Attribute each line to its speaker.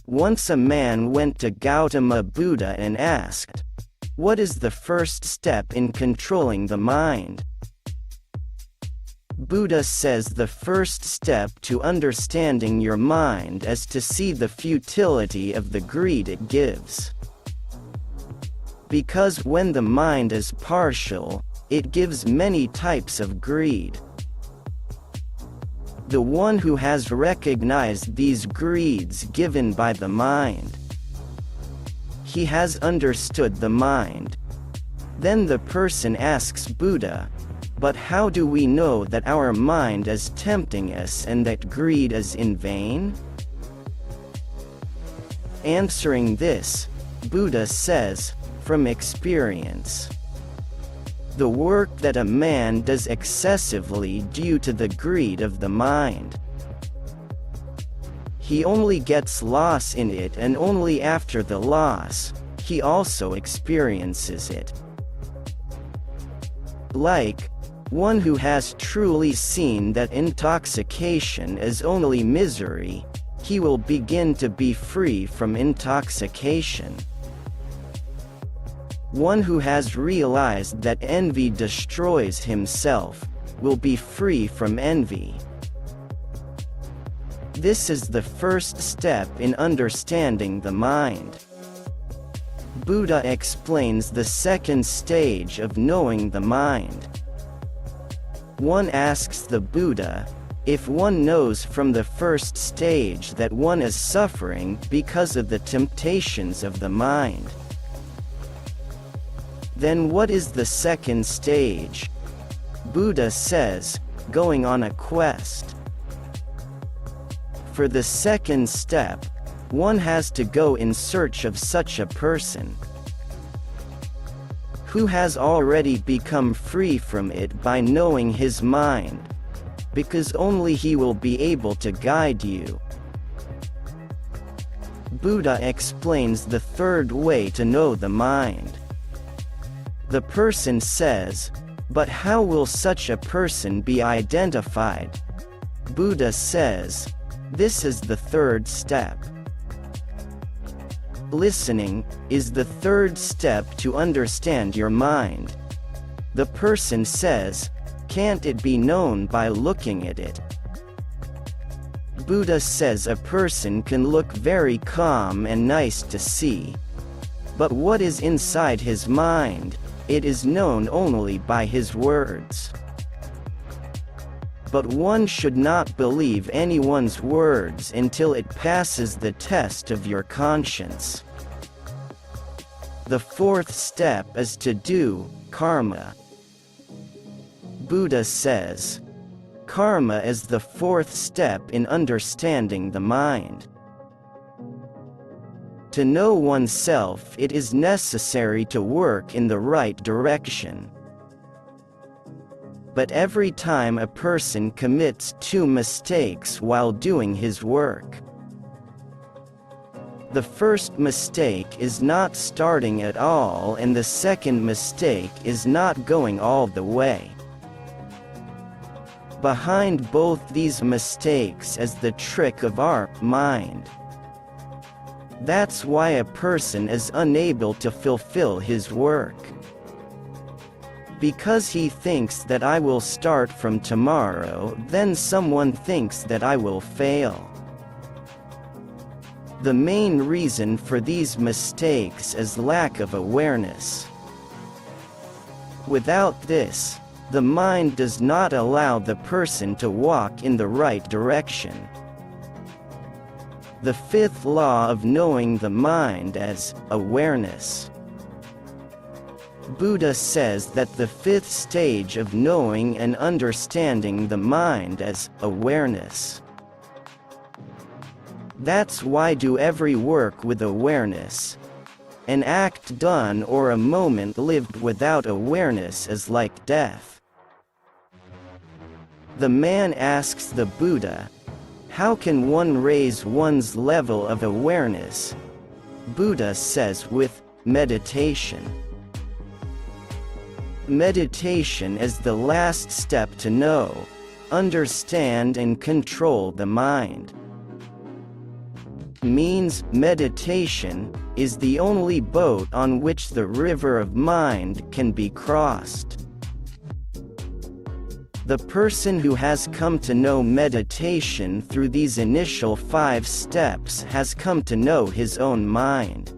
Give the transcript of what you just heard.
Speaker 1: Once a man went to Gautama Buddha and asked, "What is the first step in controlling the mind?" Buddha says the first step to understanding your mind is to see the futility of the greed it gives. Because when the mind is partial, it gives many types of greed. The one who has recognized these greeds given by the mind, he has understood the mind. Then the person asks Buddha, "But how do we know that our mind is tempting us and that greed is in vain?" Answering this, Buddha says, "From experience. The work that a man does excessively due to the greed of the mind, he only gets loss in it, and only after the loss, he also experiences it. Like one who has truly seen that intoxication is only misery, he will begin to be free from intoxication. One who has realized that envy destroys himself, will be free from envy." This is the first step in understanding the mind. Buddha explains the second stage of knowing the mind. One asks the Buddha, if one knows from the first stage that one is suffering because of the temptations of the mind, then what is the second stage? Buddha says, going on a quest. For the second step, one has to go in search of such a person who has already become free from it by knowing his mind, because only he will be able to guide you. Buddha explains the third way to know the mind. The person says, "But how will such a person be identified?" Buddha says, this is the third step. Listening is the third step to understand your mind. The person says, "Can't it be known by looking at it?" Buddha says a person can look very calm and nice to see. But what is inside his mind, it is known only by his words. But one should not believe anyone's words until it passes the test of your conscience. The fourth step is to do karma. Buddha says, karma is the fourth step in understanding the mind. To know oneself, it is necessary to work in the right direction. But every time a person commits two mistakes while doing his work. The first mistake is not starting at all, and the second mistake is not going all the way. Behind both these mistakes is the trick of our mind. That's why a person is unable to fulfill his work. Because he thinks that I will start from tomorrow, then someone thinks that I will fail. The main reason for these mistakes is lack of awareness. Without this, the mind does not allow the person to walk in the right direction. The fifth law of knowing the mind is awareness. Buddha says that the fifth stage of knowing and understanding the mind is awareness. That's why do every work with awareness. An act done or a moment lived without awareness is like death. The man asks the Buddha, how can one raise one's level of awareness? Buddha says with meditation. Meditation is the last step to know, understand and control the mind. means meditation is the only boat on which the river of mind can be crossed. The person who has come to know meditation through these initial 5 steps has come to know his own mind.